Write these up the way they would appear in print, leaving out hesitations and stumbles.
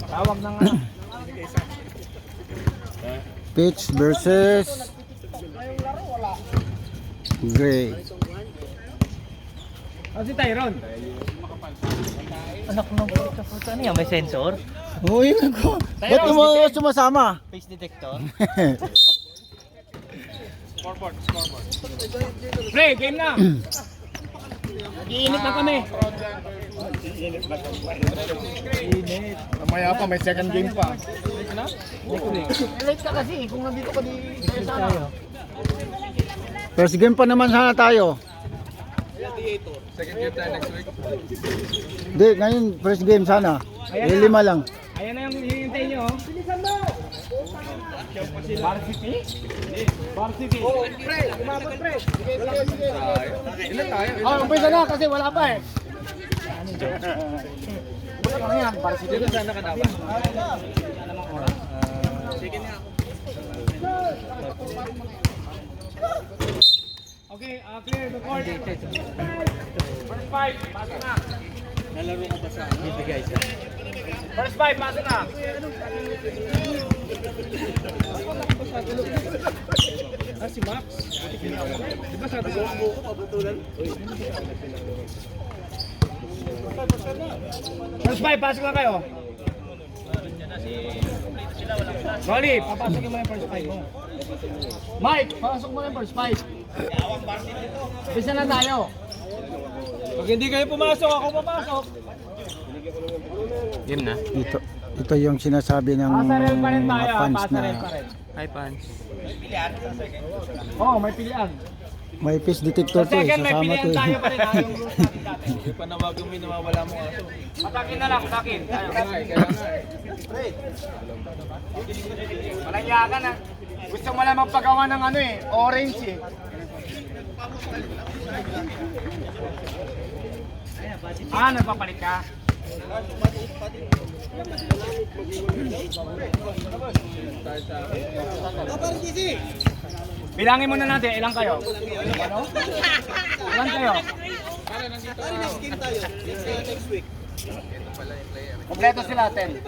Tawag ng Peach versus Gray. si Tyron. Anak ng puta. Ano yan? May sensor? Uy, ako. Ba't mo sumasama? Face detector? Pre, game na. Nag-iinit na kami. Mamaya pa, may second game pa. Late ka kasi kung nandito ka di sana. First game pa naman sana tayo. Second game tayo next week. Hindi, ngayon first game sana. Lima lang. Ayan na yung hihintay nyo. Bilisan mo! Varsity? Varsity. Oh, pre! Umabot, pre! Ilan tayo? Oh, umpisa na kasi wala pa eh. Wala lang yan, varsity. Dito sana ka dapat. Sige na ako. Okay, clear the court. First five, pasok na. Nalaro ka pa sa bibigay sa. First five, pasok na. Si Max. Di ba sabi ko? First five, pasok na kayo. Rolly, papasok mo yung first five mo. Mike, pasok mo yung first five. Bisa na tayo. Pag hindi kayo pumasok, ako papasok. Game na. Ito yung sinasabi ng Pasarel pa rin tayo, mga fans pasarel na pa rin. Hi, Pans. Oo, may pilihan. may fish detector Sa to eh. second, may Sasama pilihan to tayo eh. pa rin. Yung rules natin dati. Panawagan mo yung nawawala mo aso. Patakin na lang, patakin. Tayo. Kaya nga eh. Malanyagan na. Gusto mo lang magpagawa ng ano eh, orange eh. Nagpapalit ka? Bilangin muna natin, ilang kayo? Ano? Ilang kayo? Kompleto sila, 10.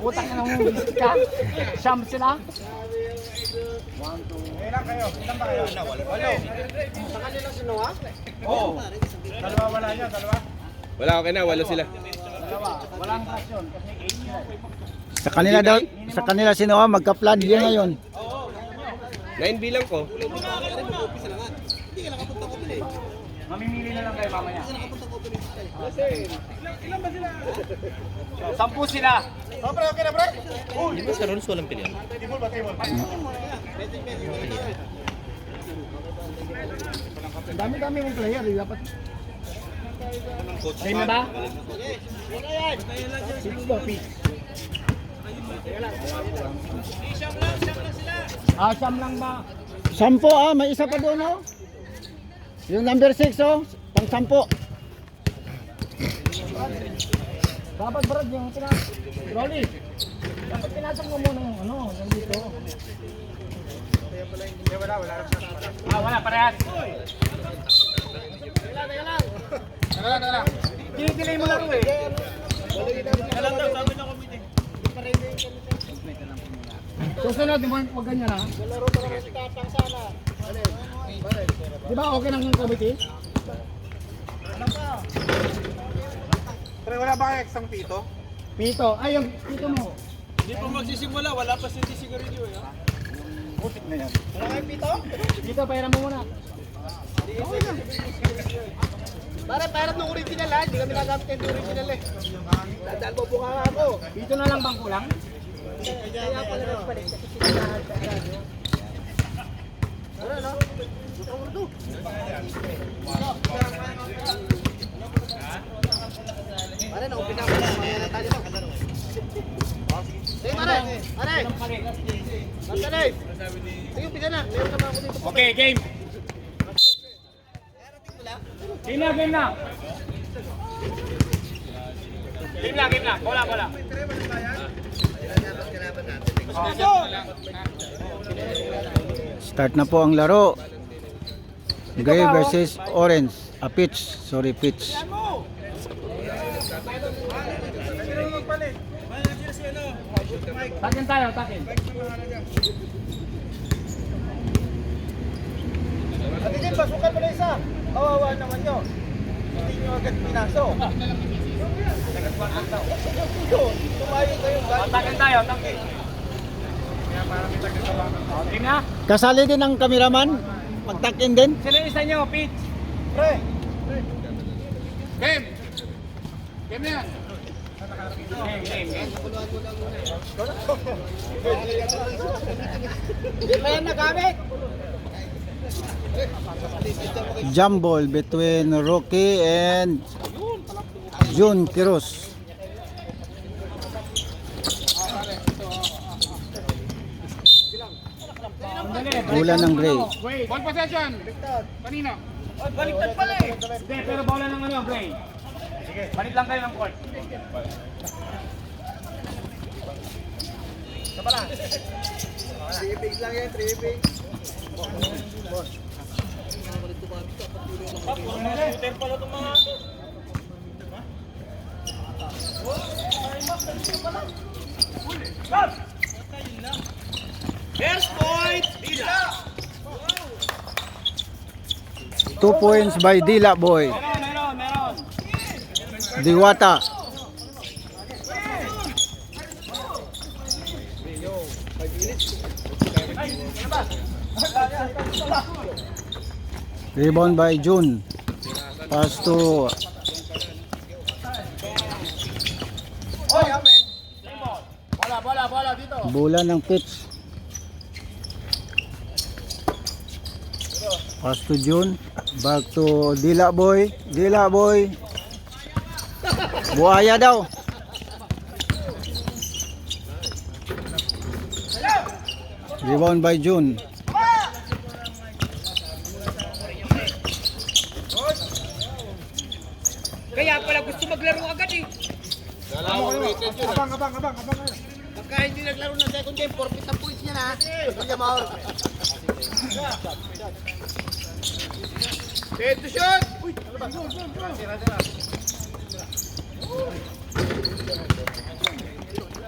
Utang na nang visit ka. Siyam sila. 1, 2. Ilang kayo? Ilang ba kayo? Walo. Sa kanila sino ha? Oo. Dalawa wala niya, dalawa? Wala, okay na, wala sila. Dalawa. Walang pasyon kasi 8 sila. Sa kanila daw, sa kanila sino magka-flood yan ngayon. 9 bilang ko. Mamimili na lang kayo mamaya. Ilan ba sila? 10 sila. Oh, pre, okay na, pre? Di ba sa rules walang pilihan? Table ba, table? Ang dami-dami mong player, dapat. Game na ba? Six ba, pick? Siyam lang ba? 10 may isa pa doon oh. Yung number 6 oh, pang 10. Dapat Brad, yung Rolly. Dapat pinasok mo muna yung ano, nandito. Wala, parehas. Teka lang. Kinikilig mo lang eh. Susunod, huwag ganyan ha. Di ba okay ng committee? Pero wala ba kayo eksang pito? Pito. Ay, yung pito mo. Hindi pa magsisimula, wala pa si Sigurino eh. Putik na yan. Wala kayong pito? Pito, pairam mo muna. Para nung original ha, hindi kami nagamit yung original eh. Dadaan mo buka nga ako. Pito na lang bang kulang? Kaya pala nagpalit kasi sinahan sa radio. Ano, no? Butang urdo. Pare, na-open na ako lang. Mamaya na tayo. Sige, pare. Pare. Magkalay. Sige, umpisa na. Meron naman ako dito. Okay, game. Game na, game na. Game na, game na. Bola, bola. Start na po ang laro. Gray versus Orange. Pitch. Sorry, pitch. Takin tayo, takin. Ate Jim, pasukan mo na isa. Kawawa naman nyo. Hindi nyo agad pinaso. Yun, tumayo kayo. Takin tayo, takin. Okay na? Kasali din ang cameraman. Magtakin din. Sila yung isa nyo, pitch. Pre, Game! Game na yan! Game. Hindi pa yan nagamit! Jump ball between Rocky and Jun Quiros. Bola ng gray. Ball possession! Kanina? Baliktad pala eh! Hindi, pero bola ng ano, Gray. Balik lang kayo ng court. tribig lang yan, tribig. First point! Dila! 2 points by Dila Boy. Meron! Diwata. Rebound by Jun. Pass to Oy, amen! Bola dito! bola ng pitch. Pass to Jun. Back to Dila Boy. Dila Boy. Buhaya daw. Rebound by Jun. Kaya pala gusto maglaro agad eh. Abang. Pagka hindi naglaro ng second game, forfeit ang points niya na. Hindi niya mahor. Head to shot! Uy!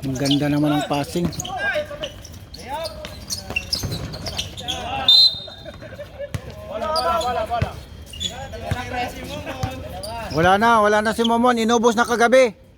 Ang ganda naman ng passing. Wala na si Momon. Inubos na kagabi.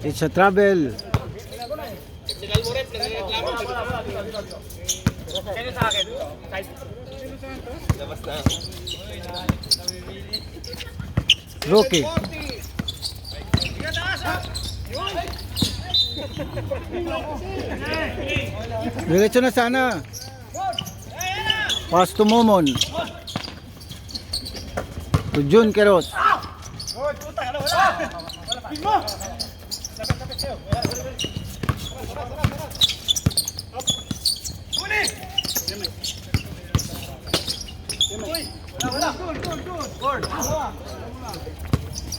It's a trouble. Kaya sa akin. Rookie. Diretso na sana. Pass to Momon. To Jun Quiros.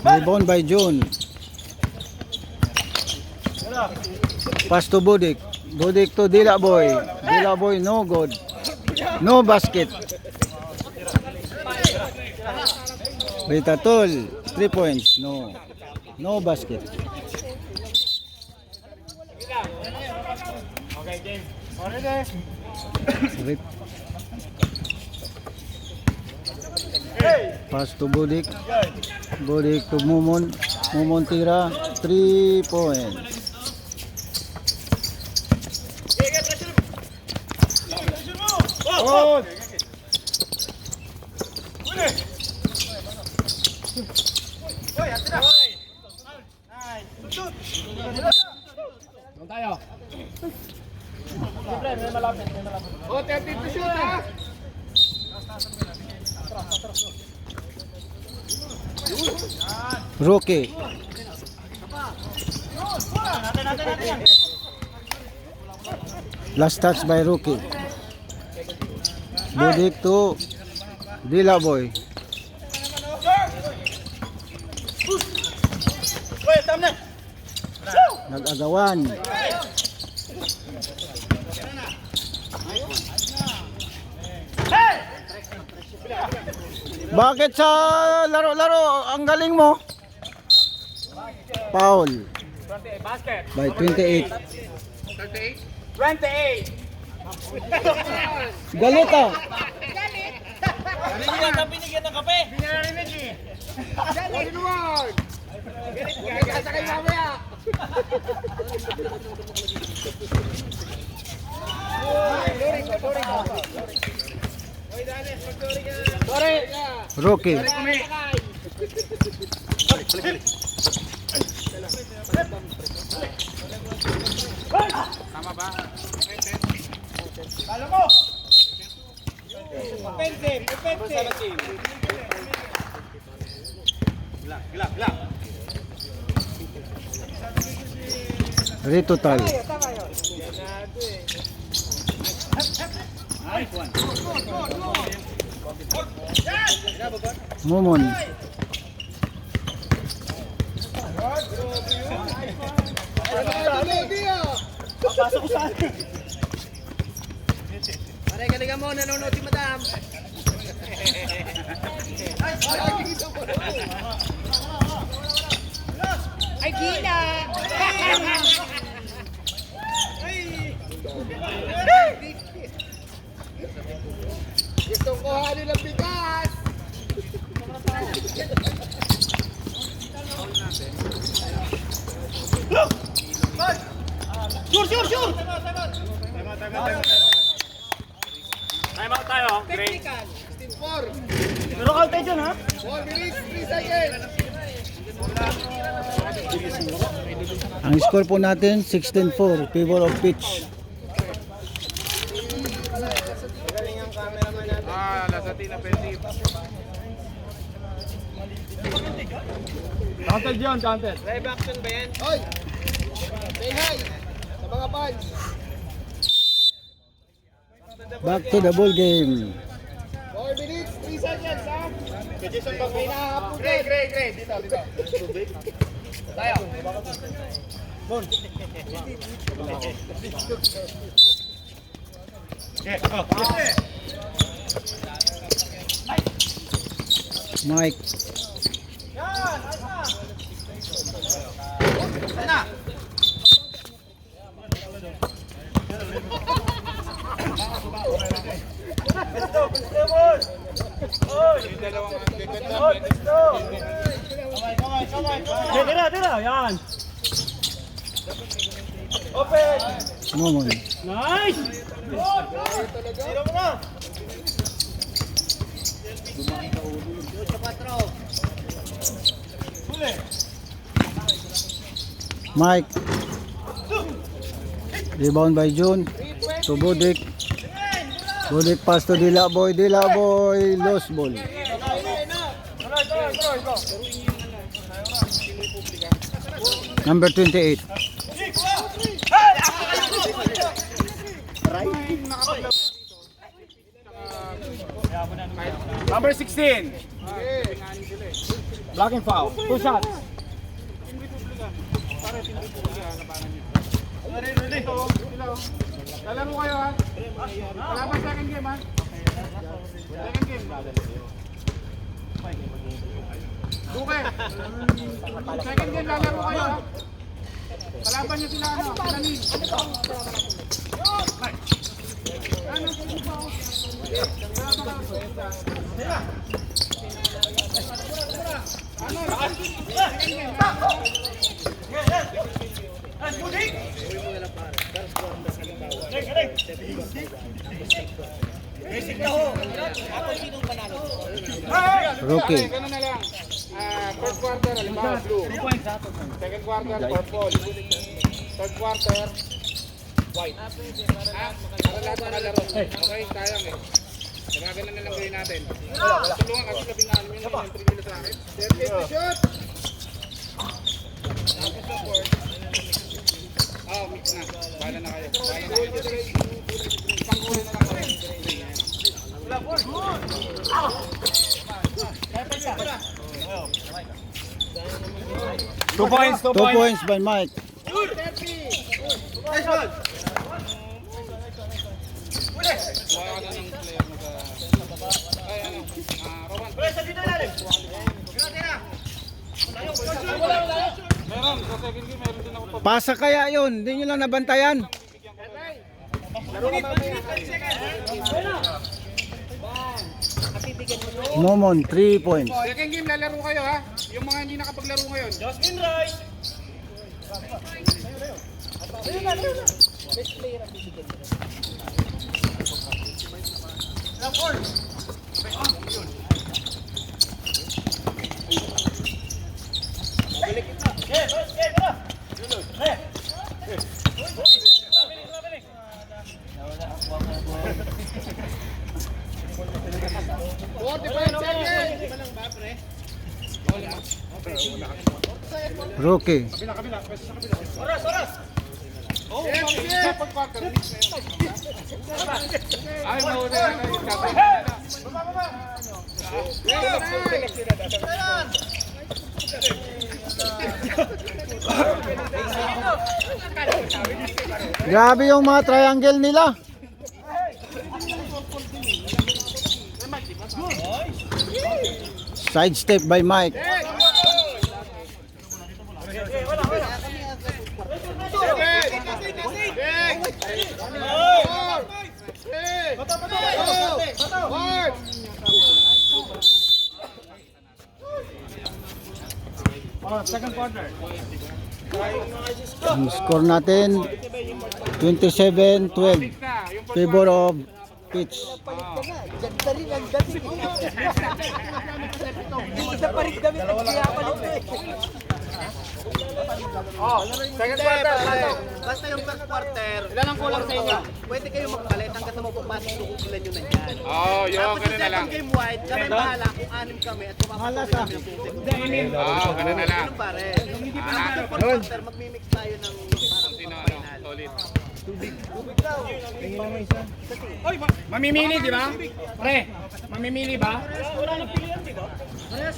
Rebound by Jun. Pass to Budik. Budik to Dila Boy. Dila Boy no good. No basket. Ritatol 3 points. No basket. Okay, game. Rip. Pass to Budik. Budik to Momon. Momon tira 3 points. Doon tayo. May malapit. Oh, 30 to shoot ha. Rookie. Last touch by Rookie. Budik to Dila Boy. Nag-agawan. Bakit sa laro-laro ang galing mo? Foul. By 28. 28. Galit ah. Binigyan ng kape. Binarinig eh. Galit. Huwag ka sakay mamaya. Rookie. Kala mo. Offensive. Retotal. Momon. Papasok ko saan. Pare, galingan mo, nanonood si Madam. Ay, Gina! Gustong kuhanin ng bigas! Sure! Time out tayo. Technical! 4 Pero out tayo dyan, ha? 4 minutes, 3 seconds! Ang score po natin 16-4, favor of pitch. Lasatina offensive. Counted yun, counted. Live action ba yan? Hoy! Say hi! Sa mga fans! Back to the ball game. 4 minutes, 3 seconds, ha? May nahapon din. Gray. Dito. Tayo. Bon. Mike. Sana. Tira, yan. Open. Momon. Nice! Tira mo na. Mike. Rebound by June. To Budik. Budik pass to Dila Boy. Lost ball. Number 28. Number 16. Blocking foul. 2 shots. Ready. Lalaro kayo ha. Kalaban second game ha. Second game. Duke. Second game lalaro kayo ha. Kalaban nyo sila ano. Kalanin. Rookie. Ganun na lang. First quarter, halimbawa blue. Second quarter, purple. Third quarter, white. Para lahat makalaro. Okay, sayang eh. Ganagan na lang gawin natin. Tulungan kasi 16 yun yung entry nila sa akin. 38 to shoot. Oh, mix na. Bahala na kayo. Bahala na kayo. Isang kulay na lang kami. 2 points, 2 2 points. points by Mike. Nice one. Kuha ka na ng player mo sa... Ay, ano? Roman. Meron, sa second game, meron din ako pa. Pasa kaya yun, hindi nyo lang nabantayan. Momon, 3 points. Second game, lalaro kayo ha. Yung mga hindi nakapaglaro ngayon. Justin Rice. Rookie. Ay, mauna na kayo. Grabe yung mga triangle nila. Side step by Mike. Second quarter. Ang score natin 27-12 favor of pitch. Ganda rin ang dating. Isa pa rin damit at kaya palit eh. Second quarter. Basta yung first quarter. Ilan ang kulang sa inyo? Pwede kayo magpalit hanggang sa mapapasok yung ilan nyo nandyan. Oh, yun, Tapos ganun yung na lang. second game wide, kami bahala kung anim kami at kumapasok kami ng putik. Oh, ganun na lang. Ganun pare. Tapos yung fourth quarter, magmimix tayo ng parang Sino, ano, final. solid. Mamimili, di ba? Pre, mamimili ba?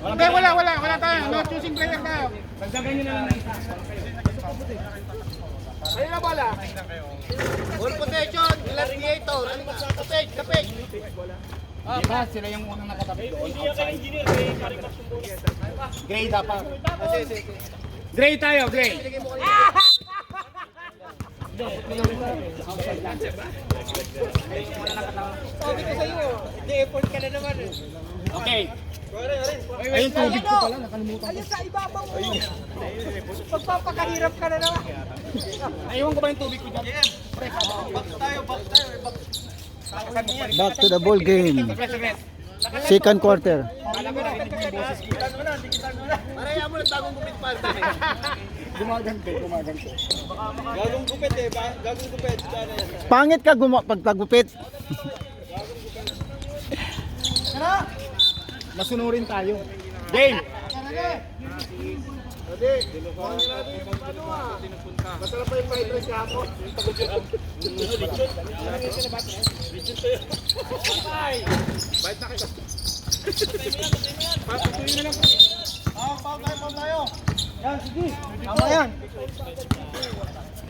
Hindi, wala tayo. No choosing player tayo. Dagdagan nyo na lang ng isa. Ayun na bola. Ball possession, gladiator. Kapig. Diba, sila yung unang nakatabi doon. Hindi ka engineer, may karipas yung bola. Gray dapat. Gray tayo, gray. Sabi ko sa'yo, effort ka na naman eh. Okay. Ayun, tubig ko pala. Nakalimutan. Ayun sa ibabaw mo. Pagpapakahirap ka na naman. Ayun ko ba yung tubig ko dyan? Back to the ball game. Second quarter. Maraya mo ng bagong gupit pa. Gumagante. Gagong gupit eh. Gagong gupit. Pangit ka pagtagupit. Masunurin tayo. Game! Masarap pa yung fried rice kahapon. Bait na kayo. Patuloy na lang. Pau tayo. Yan, sige. Tama yan.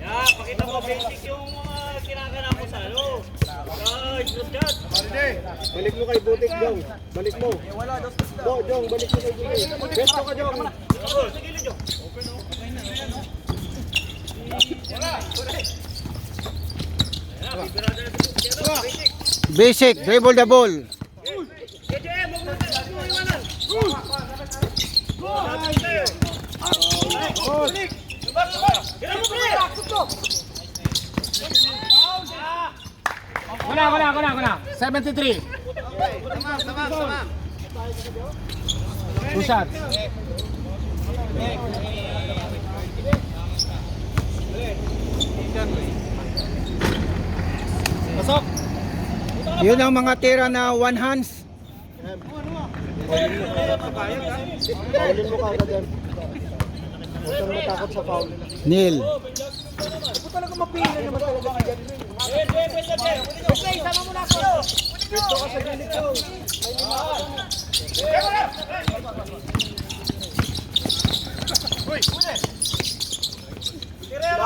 Yeah, pakita mo basic yung mga kinakana mo sa ano. Guys, good shot. Balik mo kay Butik, Jong. Balik mo. Jong, balik mo kay Butik. Besto ka, Jong. Sa gilid nyo. Basic, dribble the ball. Kuna. 73. Tamam. Two shots. Pasok. Yun ang mga tira na one hands. Paulin mo ka agad yan. Huwag ka naman takot sa foul. Nil. Ako talaga mapili naman talaga si Jadwin. Okay, sama mo na ako. Dito ka sa gilid ko. May lima.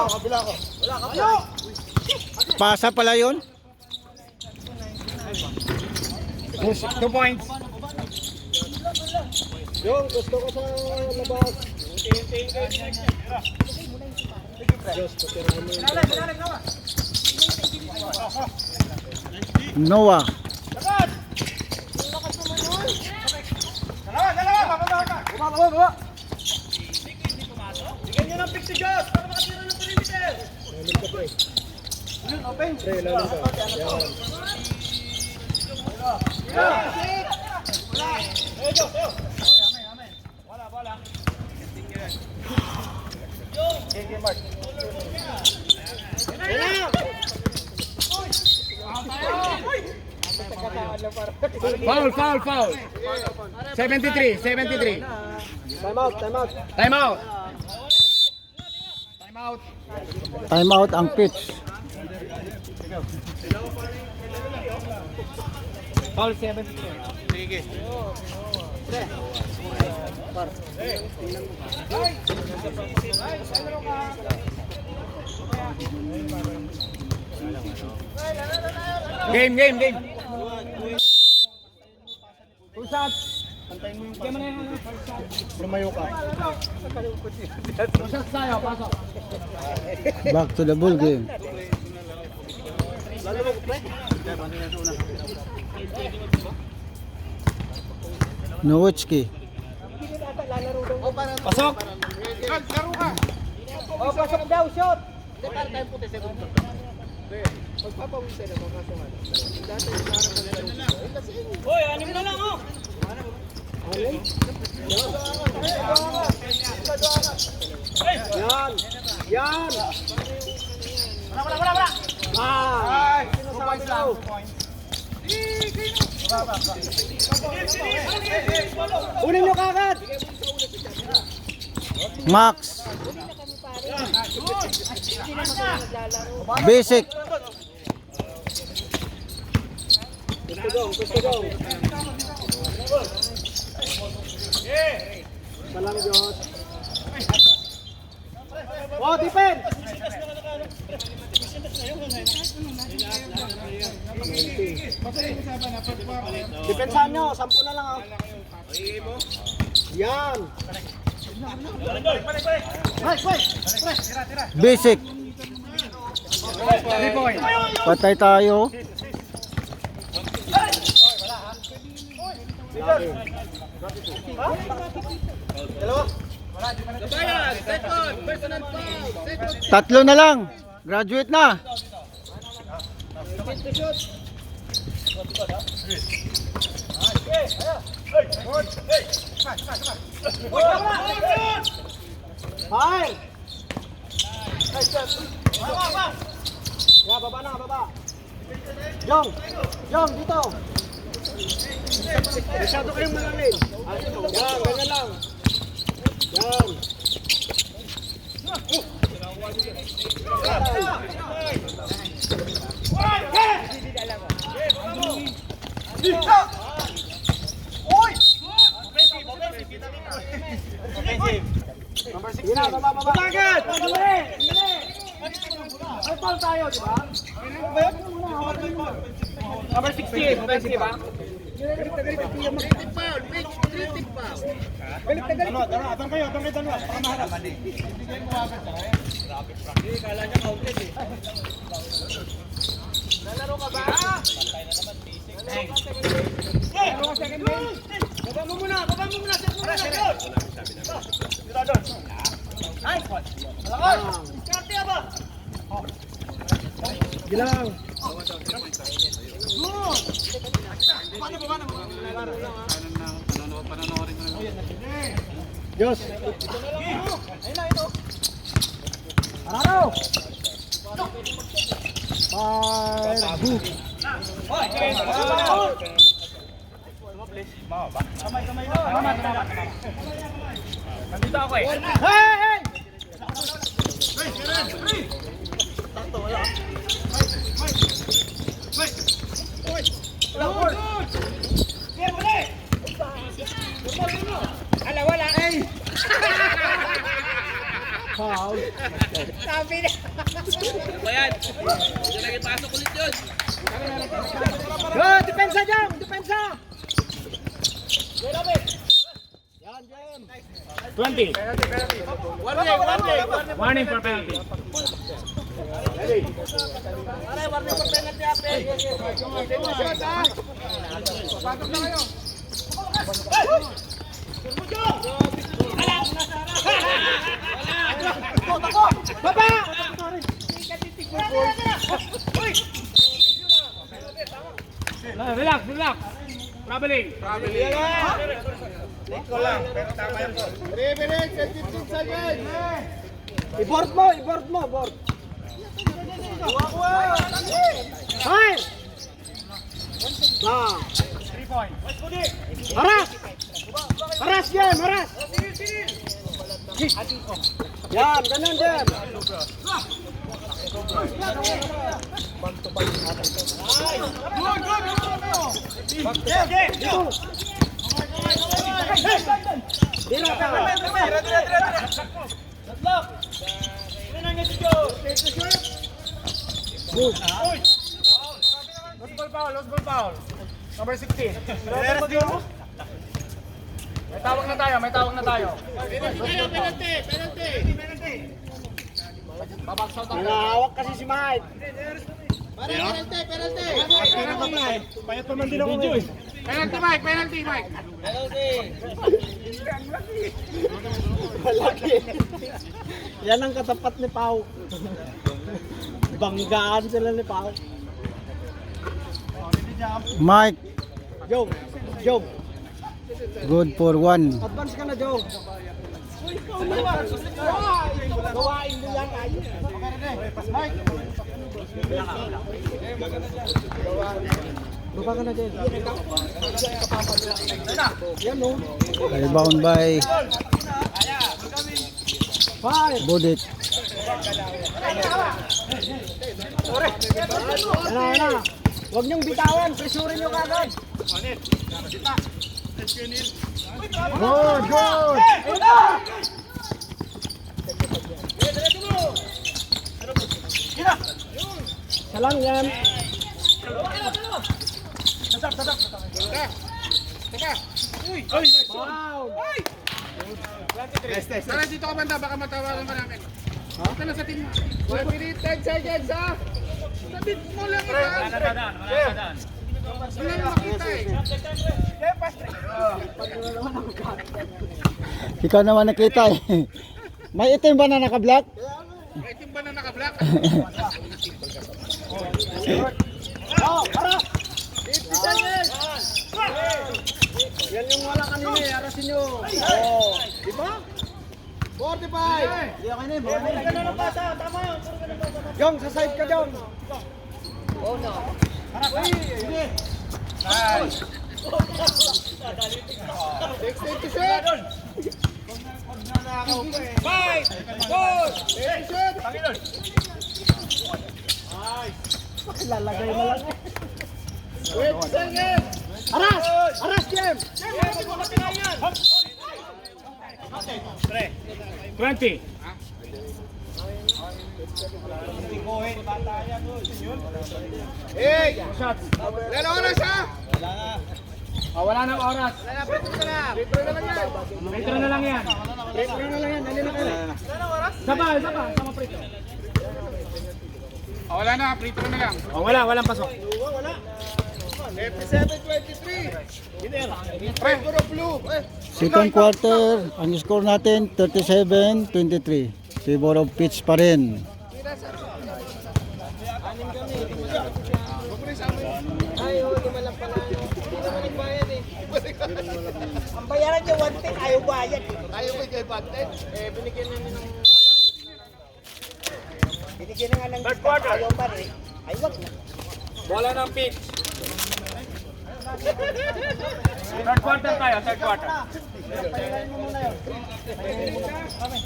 Kabila ko. Wala ka. Pasa pala yun. 2 points. Yung gusto ko sa labas. Diyos, patirahan mo yun. Noah. Baba. Bigyan nyo ng pick si Josh para makatira ng perimeter. Lalim ka pre. Open. Pre, lalim ka. Yan. Foul. 73. Time out. Time out. Time out ang pitch. Foul 73. Sige. Game. Pusat. Lumayo ka. Pusat tayo, pasok. Back to the ball game. Nowitzki. Pasok. Laro ka. Oh, pasok daw, shot. Hindi, para tayo puti segundo. Magpapawisan na makasuhan. Hoy, anim na lang oh. Yan. Wala. Sinasabi daw. Unin nyo kagad. Max. Basic. Gusto go. Salang Diyos. Oh, defense! Depensahan nyo, 10 na lang ah. Yan! Basic. Patay tayo. Tatlo na lang. Graduate na. Hi! Ya, baba. Jong, dito. Masyado kayong malalim. Yan, ganyan lang. Yan. Offensive. Baba. Agad! Ay, foul tayo, di ba? Number 16, offensive ba? Lalaro ka ba? Baba mo muna. Set mo muna. Ay! Karte ba? Gilang. Diyos. Ito. Araro. Nandito ako eh. Hey! Ala, wala. Ay! Foul. Sabi na. Bayan. Hindi lagi pasok ulit yun. Go, depensa dyan! Depensa! Yan, Jem. 20. Warning for penalty. Pare, warning for penalty, ape. Shot, ha? Pasok na kayo. Tako! Baba! Relax, relax. Traveling. I-board mo, board. Fire! Ah. 3 points. Haras! Haras, Jem, haras! Yan, ganun, Jem. Dira ka. Lost ball foul. Number 16. May tawag na tayo. Nangahawak kasi si Mike. Penalty. Payat pa man din ako ngayon. Penalty, Mike. Malaki. Yan ang katapat ni Pau. Banggaan sila ni Pau. Mike, Jog. good for 1. Advance ka na, Jog. Gawain mo yan, ayos. Baba ka na, Jog. Yan, no. Rebound by Five. Budik. Yan. Huwag niyong bitawan, presurin niyo kagad. Good. Salang yan. Wow. Tara dito ka banda, baka matawagan ka namin. Dito na sa team. 1 minute, 10 seconds ha. Sabit mo lang ito. Wala na daan. Wala na makita eh. Ikaw naman nakita eh. May itim ba na naka-black? May team ba na naka-black? Oh, para. 50 seconds. Yan yung wala kanina eh, arasin nyo. Oh, di ba? 45. Di ako na eh, ganun ang pasa, tama yun. Jong, sa side ka, Jong. Oh, no. Harap, sige. Nice. Next time to shoot. 5, 4, 8, shoot. Lalagay mo lang eh. 20 seconds. Aras! Aras, Jem! 20. Hey! Ilan oras ha? Wala nang oras. Metro na lang yan. Metro na lang yan. Dali na kayo. Sama prito. Wala na, free throw na lang. Walang pasok. 57-23. Red for a blue. Second quarter, ang score natin 37-23. Favor of pitch pa rin. Ay, oh, di malang pala. Hindi naman nagbayad eh. Ang bayaran niya 110, ayaw bayad. Ayaw mo kay Banten? Binigyan namin ng 100. Binigyan na nga ng Third quarter. ayaw pa rin. Ay, wag na. Bola ng pitch. Third quarter tayo, third quarter. Pahingayin mo muna yun. Pahingayin mo muna kami.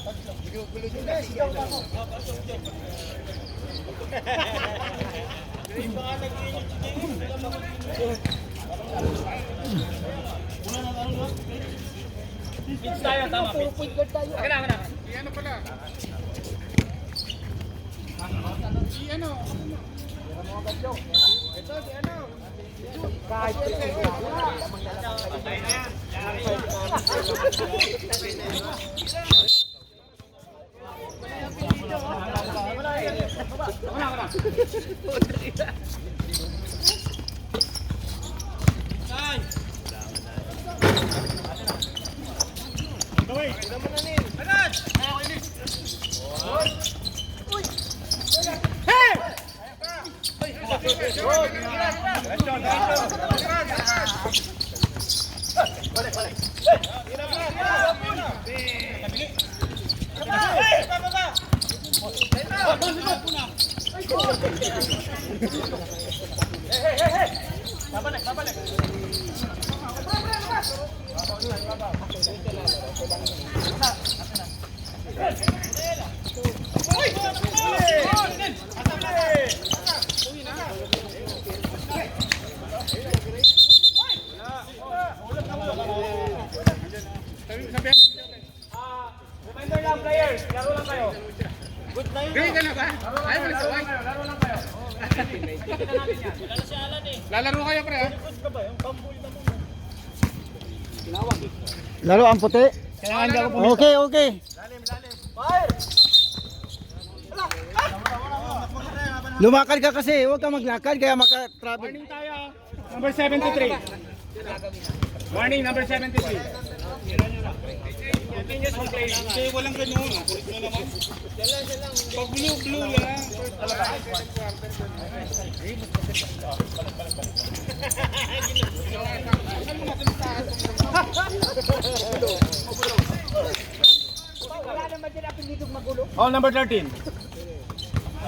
Pitch tayo, tama. Pitch. Wala. Ano pala? Ano? Ito, ano? Kahit Reminder lang players, laro lang kayo. Good na yun. Ready ka na ba? Ayaw mo nagkaway? Laro lang kayo. Kita natin yan. Lalo si Alan eh. Lalaro kayo, pre, ha? Good ka ba? Yung pambull na mo. Laro ang puti. Kailangan ka po. Okay, okay. Lumakad ka kasi, huwag ka maglakad kaya maka-travel. Warning tayo. Number 73. Warning, number 73. Continuous from play. Kasi walang ganun. Kulit mo naman. Pag blue lang. wala naman din apelidong magulo. Oh, number 13.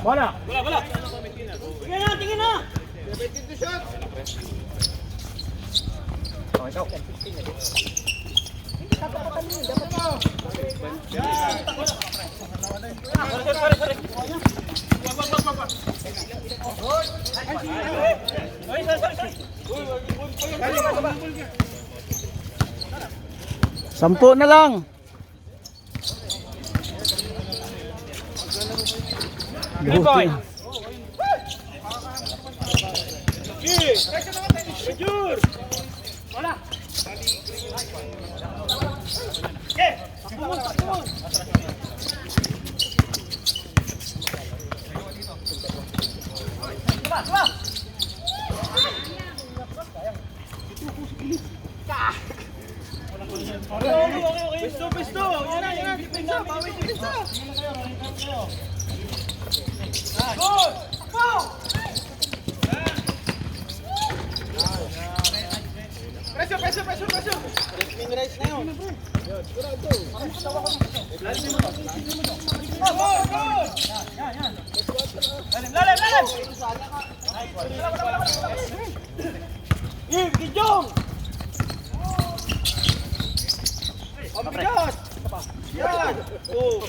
Wala. Wala. Tingin na. Oh, ikaw. Sampu na lang. Boy. Wala. Pisto. Yan. Pisto. Presyo. Minimize na yun. Lalim. Gijong! Ang bigas! Yan! Oh!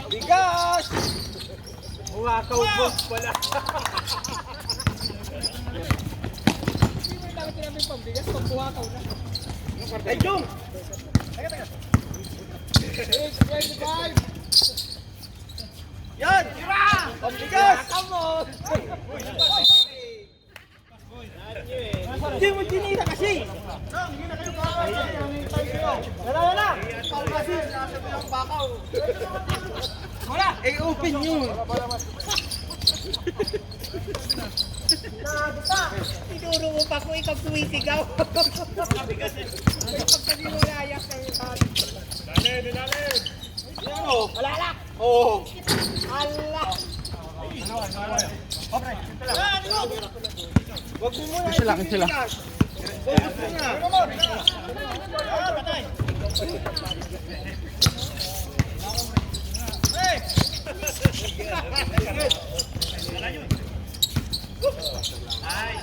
Bigas! Umakaw boss pala. Ay, Jong! Teka. 25! Yan! Ang bigas! Hindi mo dinira kasi! Wala! Wala! open yun! Tinuro mo pa kung ikaw sumisigaw. Pagkaniwalayak kayo tayo. Dali! Wala na! Oo! Allah! Wag mo muna sila. Focus mo na. Patay. Hey! Ay.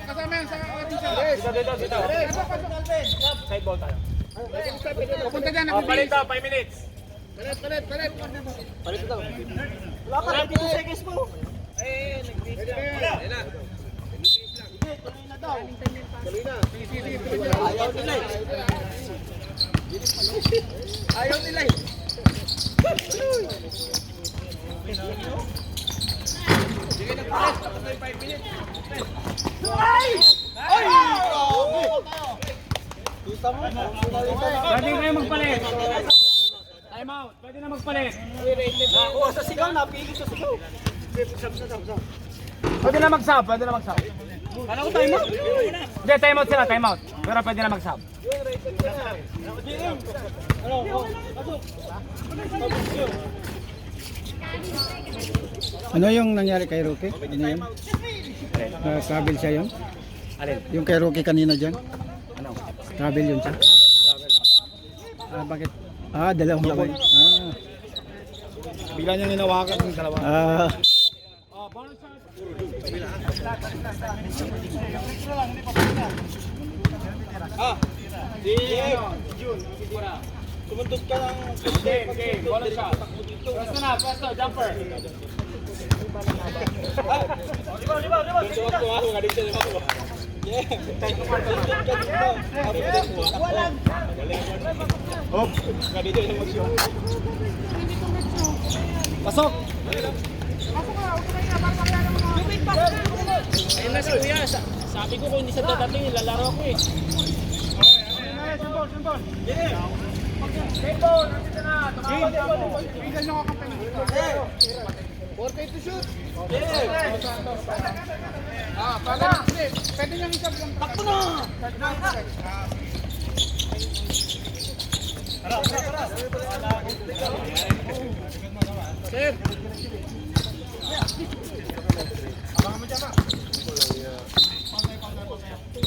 Kasama yan sa ating siya. Dito. Side ball tayo. Pupunta dyan, Palit daw, 5 minutes. Palit. Wala ka, 22 seconds mo. Ayaw nila eh. Pwede kayo magpalit. Time out. Pwede na magpalit. Oo, sa sigaw, napili sa sigaw. Pwede na mag-sub. Kala ko tayo mo? Hindi, time out sila, time out. Pero pwede na mag-sub. Ano yung nangyari kay Rocky? Ano yun? Travel siya yun? Alin? Yung kay Rocky kanina dyan? Ano? Travel yun siya? Bakit? Dalawang laban. Bigla niyang hinawakan yung dalawa. Kumundot ka ng Game. Ball shot. Pwesto, jumper. Pasok! Ayun na si Kuya. Sabi ko kung hindi siya dadating, lalaro ko eh. Baseball, nandito na. Bigyan nyo ako kape. 4 to shoot! Pwede nyo isang lang. Takbo na! Sir!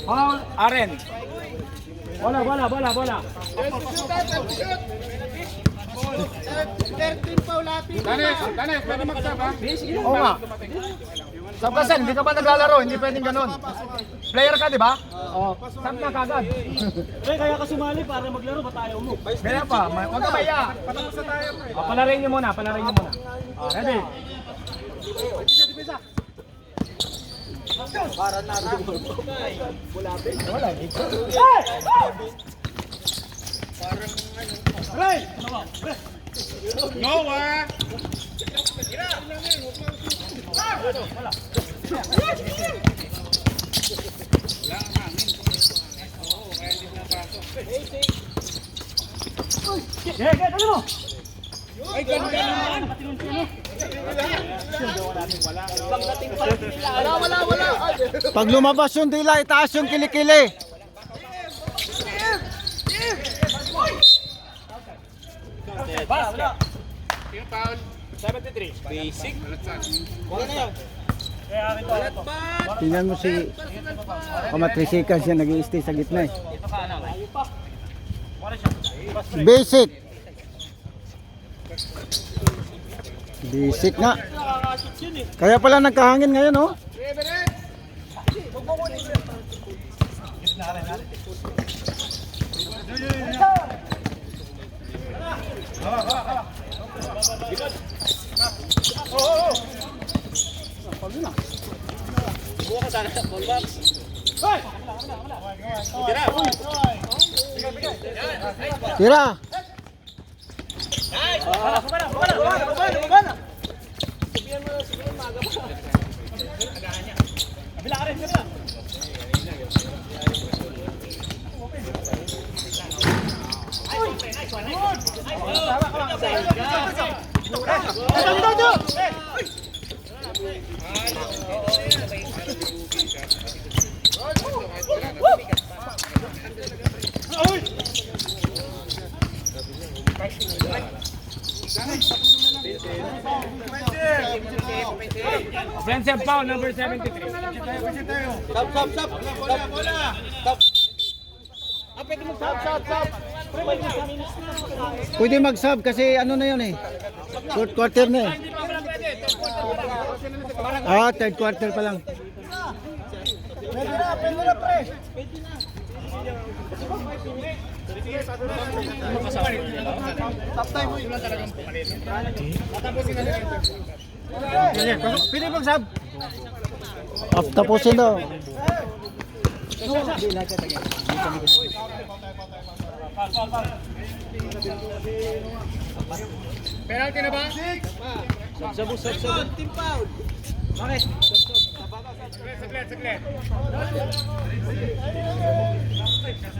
Foul, Aren. Bola. 13 pa ulapin! Danes, pwede mag-sub ha? Oo nga. Sab kasi, hindi ka pa naglalaro, hindi pwedeng ganun. Player ka, di ba? Oo. Sab na kagad. Kaya ka sumali para maglaro, ba't ayaw mo? Kaya pa, huwag ka maya. Palarin niyo muna. Ready? Para na rin. Ulapin? Wala. Noah! Dali mo. Ay, ganun naman. Wala. Pag lumabas yung dila, itaas yung kilikili. Wala. Yung foul. 73. Basic. Wala na yan. Tingnan mo si Kamatrisikan siya nag-i-stay sa gitna eh. Basic. Basic nga. Kaya pala nagkahangin ngayon oh. Tira. Offensive foul, number 73. Stop. Stop. Pwede mo stop. Pwede mag-sub kasi ano na yun eh. Fourth quarter na eh. Ah, third quarter pa lang. Pili mag-sub. Tapusin daw. Penalty na ba? Team foul. Bakit? Saglit.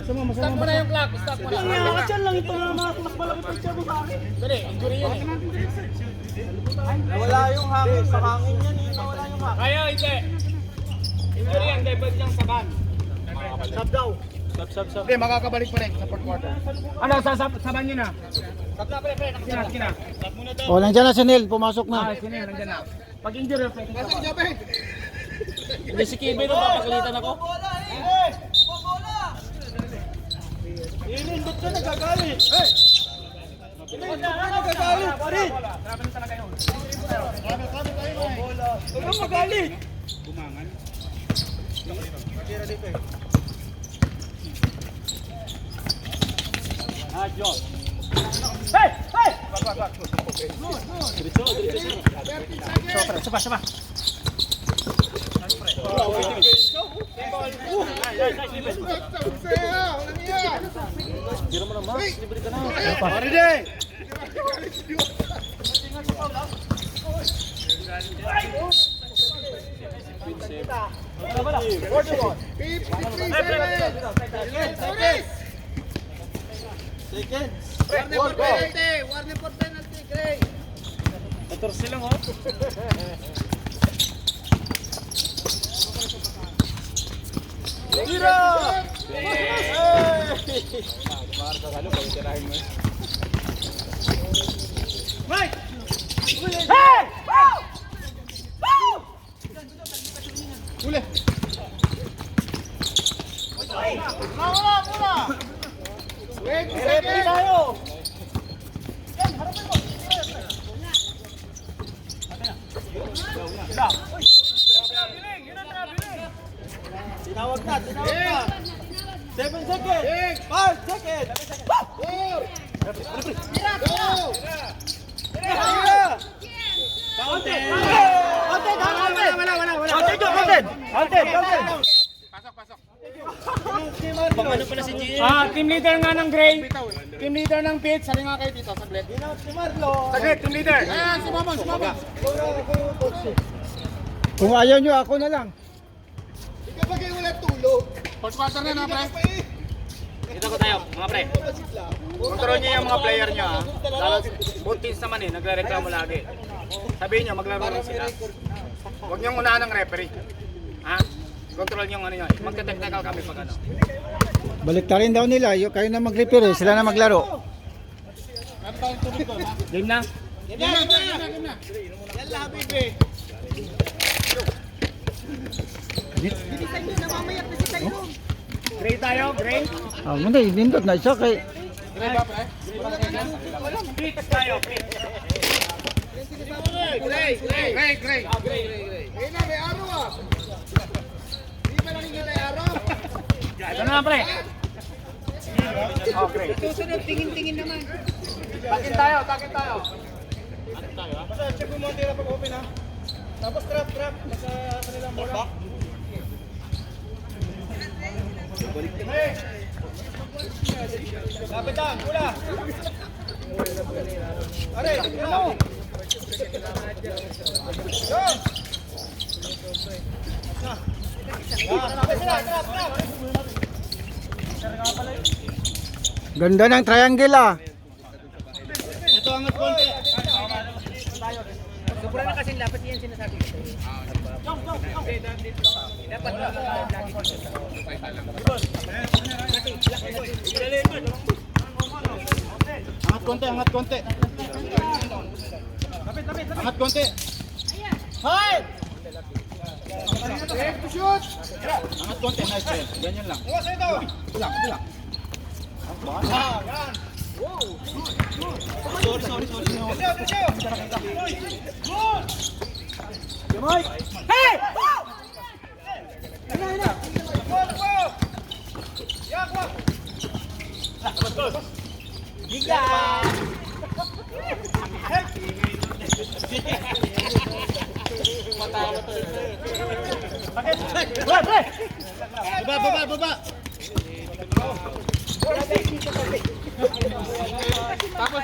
Stop mo na yung clock. Stop mo na. Nakakachan lang ito na mas malaki pa siya sa akin. Dali, injury yun eh. Wala yung hangin. Sa hangin yan eh. Wala yung hangin. Kaya, hindi. Injury yan, dahil pwede niyang saban. Sab daw. Hindi, makakabalik pa rin sa fourth quarter. Ano, saban niyo na. Sab na, pre. Sige na. O, nandiyan na si Neil. Pumasok na. Sino yun, nandiyan na. Pag injury, pwede ka. Hindi si Kibe na papagalitan ako. Ilin, ba't ka nagagalit? Ilin, ba't ka nagagalit? Parin! Grabe talaga yun. Huwag kang magalit! Hey! Hey! Saba. Warning for penalty, Gray. 14 lang, oh. Referee tayo! Tinawag na! 7 seconds! 5 seconds! 4! Team leader nga ng Gray. Team leader ng Pitch. Sali nga kayo dito, saglit. Saglit, team leader. Ayan, sumama. Kung ayaw nyo, ako na lang. Fourth quarter na, pre. Dito ko tayo, mga pre. Kontrol niyo yung mga player niyo, ha. Both teams naman eh, nagre-reklamo lagi. Sabihin niyo, maglaro rin sila. Huwag niyong unahan ng referee. Ha? Kontrol niyo ano niyo. Magte-technical kami pag ano. Baliktarin daw nila. Kayo na mag-referee. Sila na maglaro. Game na. Yalla, habibi! Gray tayo, Gray. Ah, muna, inindot na isa kay... Gray ba, pre? Pitch tayo, pitch. Gray. Ayun na, may araw ah! Hindi pa nakikita yung araw? Ito na, pre. Okay. Susunod, tingin-tingin naman. Takin tayo. Check mo mo tira pag-open ha. Tapos trap. Nasa kanilang bola. Lapit lang, pula. Are, tingnan mo. Ganda ng triangle ah. Ito angat konti. Sobra na kasi dapat yan sinasabi ko. Dapat lagi ko. Angat konti. Angat konti. Hoy! Shoot! Angat konti, nice play. Ganyan lang. Ito lang. Baba.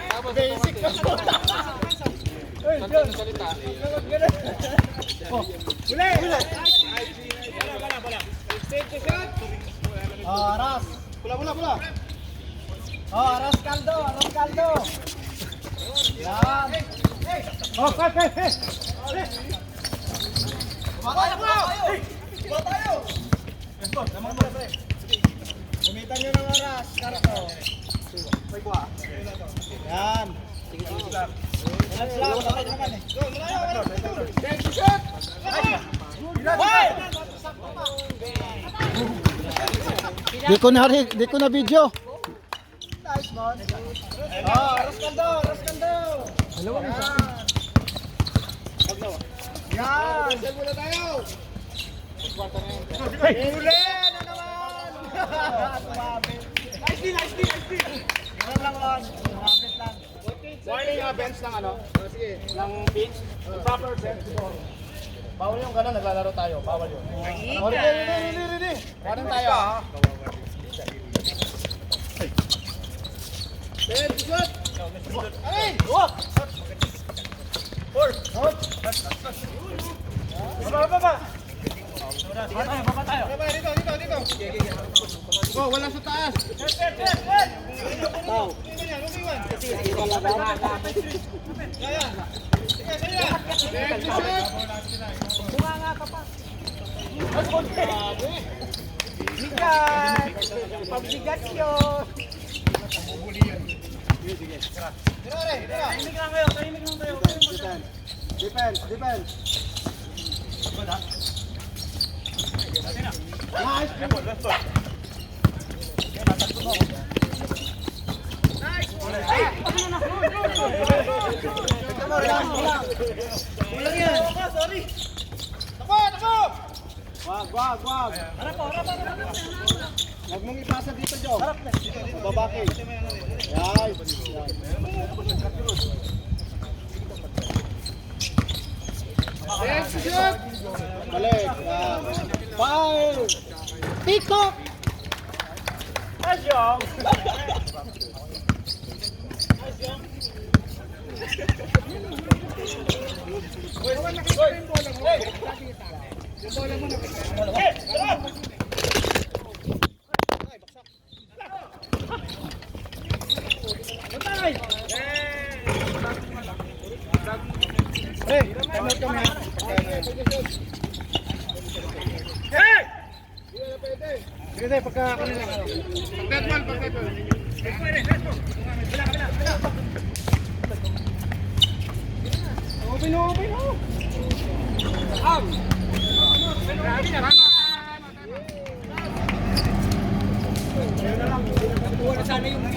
Tapos basic ka po. Salita. Huli. Oh, aras. Pula. Oh, aras kaldo. Yan. Oh, hey. Baba tayo. Gumitan nyo ng aras. Karako. Yan. Sige. Relax lang. Shoot! Di ko na video. Nice, man. Oh, aras kaldo. Yan. Yan. Muna tayo. Huli na naman. Tumapit. Nice deal. Meron lang, Lon. Tumapit lang. Warning bench ng ano? Sige. Ng pitch. Proper bench. Bawal yung gano'n, naglalaro tayo. Bawal yun. Ready. Warning tayo. Let's shoot. Ay! Walk. Baba. Baba tayo. Dito. Go, wala sa taas. Pagbigat yun. Defense. Kulang yan. Sorry. Tapo. Wag. Huwag mong ipasa dito, Joe. Babaking. Yan. Let's shoot. Balik. Fire. Peacock. Asyong. Sige, pagka kanila. Pagkatwal. Open.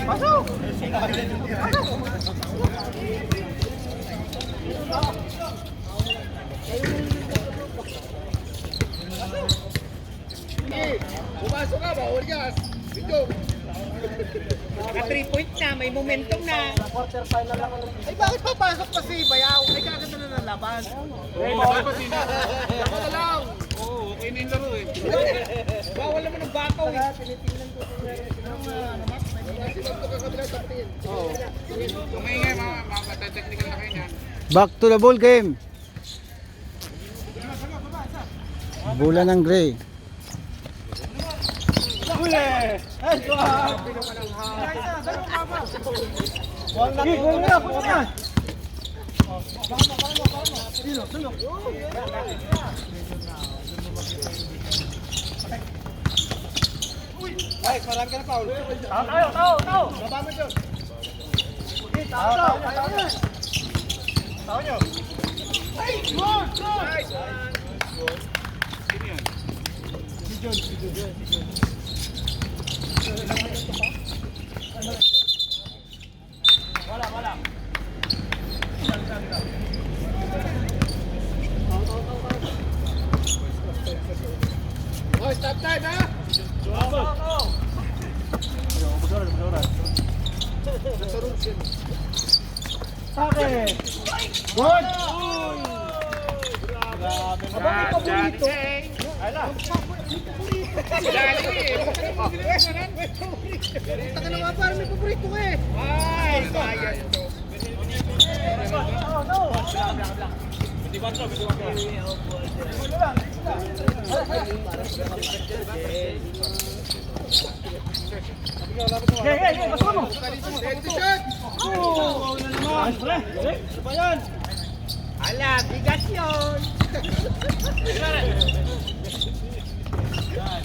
Pasok! Pumasok ka, bawal gas. Video. Naka 3 point na, may momentum na. Quarter final lang. Ay, bakit papasok pa si Bayaw? Ay, kaganda na ng laban. Ako na lang. Oo, okay na yung laro eh. Bawal naman ng bakaw eh. Tinitingnan ko kung Kumaingay mga technical na kayo niyan. Back to the ball game. Bola ng gray. Huli! Ay, God! Gol na! Ay, marami ka na, Paul. Tao! Baba mo dyan. Tao nyo. Ay, good! Nice! Sino yan? Si John. Outside, ha? Taka na nga parang may paborito ko eh. Ay, sayang to. Ala, bigat yun.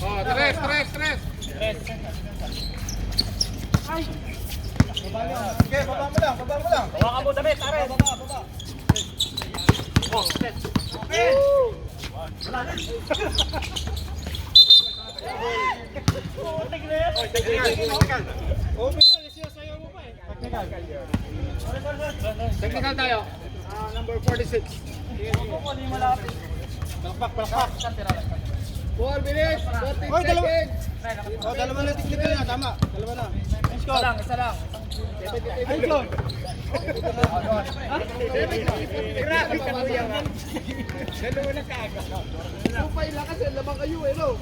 Oh, tres. Hawakan mo damit, pare. Technical tayo. Number 46. 4 minutes, 30 seconds. Oh, dalawa na technical na, tama. Dalawa na. Isa lang. Ayun. Grabe ka kuya. Dalawa na kaagad. Supay lakas, lamang kayo eh, no?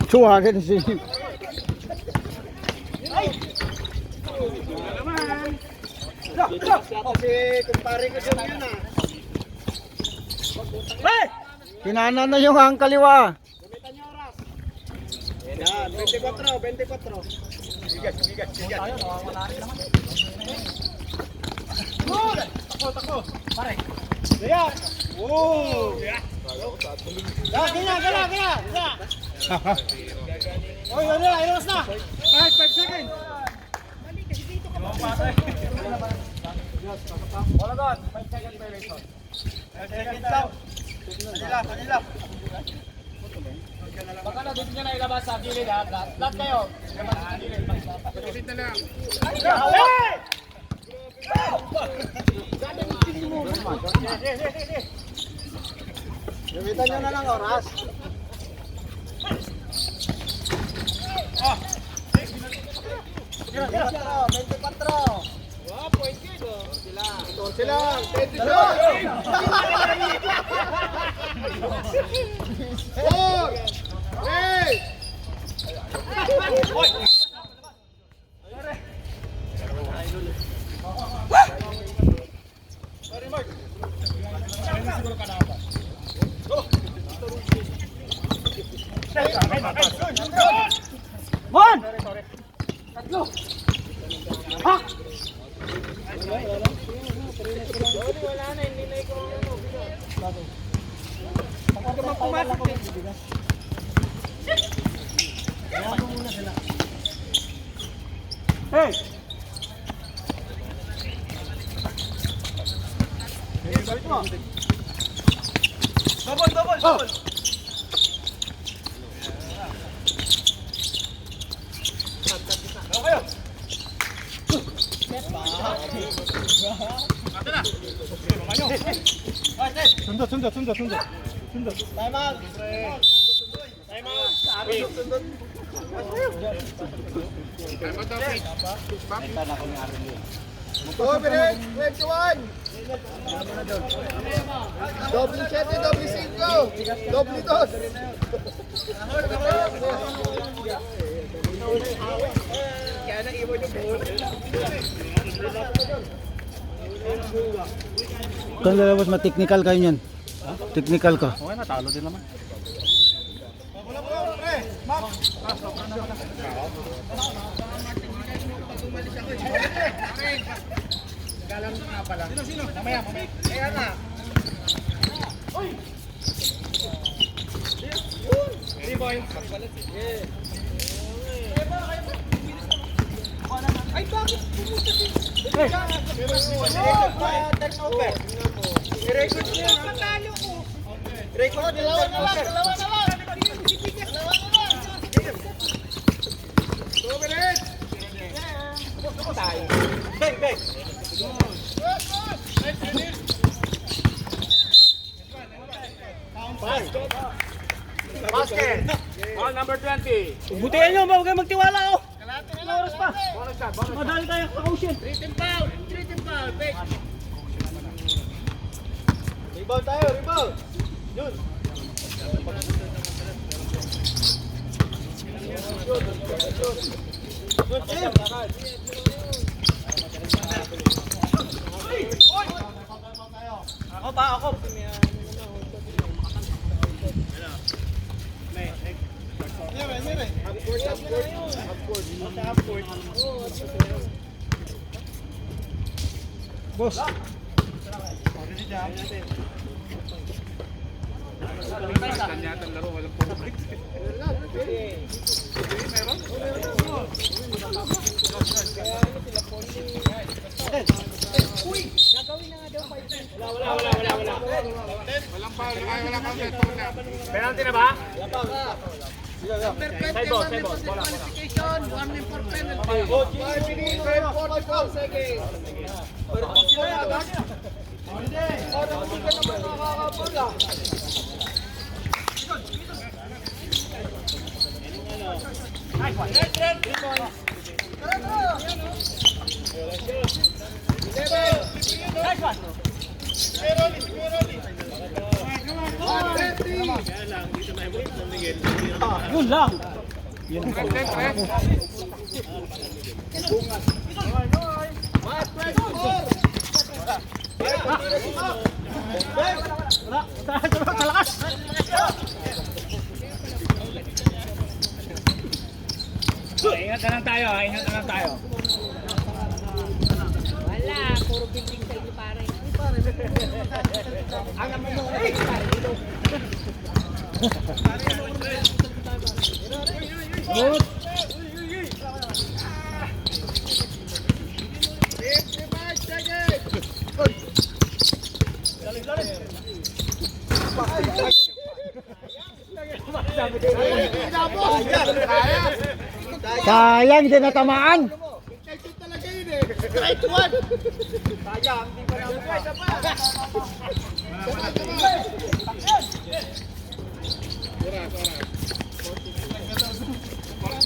Suwakin si... Kasi kumpare ko dyan yun ah. Kinanan na yung ang kaliwa. Yan, 24. Gala. Oy, ano na, iros na. 5 seconds. Wala doon. 5 second violation. Kanila. Baka na dito nyo na ilabas sa gilid ha. Lahat kayo. Ilabas sa gilid. Pagkasit na lang. Gamitan nyo na lang oras. Sila, 20 Time out. 4 minutes, 21. Doble 7, doble 5. Doble 2. Kaya naiwan yung bowl. Kung lalabas ma-technical kayo niyan. Technical ka. Okay na, talo din naman. Galang na pala. Mamaya. Kaya na. Ay, bakit pumunta Turnover. I-record mo yan. Matalo ko. Record mo yung turnover. Dalawa na lang. Bang, bang. Basket. Ball number 20. Butihan nyo, huwag kayo magtiwala oh. Bonus shot, bonus shot. Madali tayo sa ocean. Rebound tayo, rebound. Yun. Ako pa, ako. Boss. Kanyatang laro, walang point. Walang foul, ay walang counter, foul na. Penalty na ba? Number 20, Side ball, 1 side min ball. for Bola, bola. disqualification, 1 min for penalty. 44 seconds. Yun lang. Wala, sa lakas. Ingat na lang tayo, ingat na lang tayo. Wala, puro building sa inyo pare. Good. Sayang, hindi natamaan. Right one.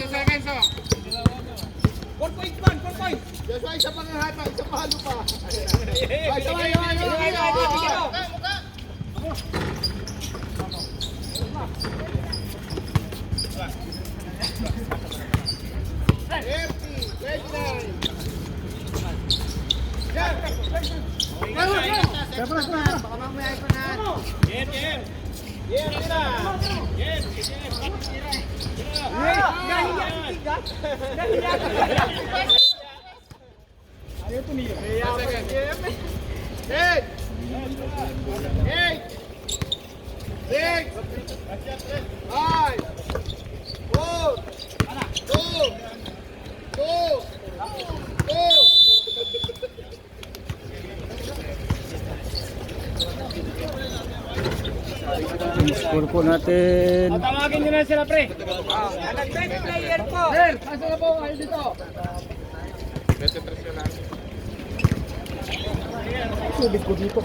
Seconds, oh. 4 points man, 4 points. Yes, isa pang hata, isa pa halo pa. Ay, sabay. Score po natin. Tawagin nyo na sila, pre. Nag-best player po. Sir, kaso na po kayo dito. Subit ko dito.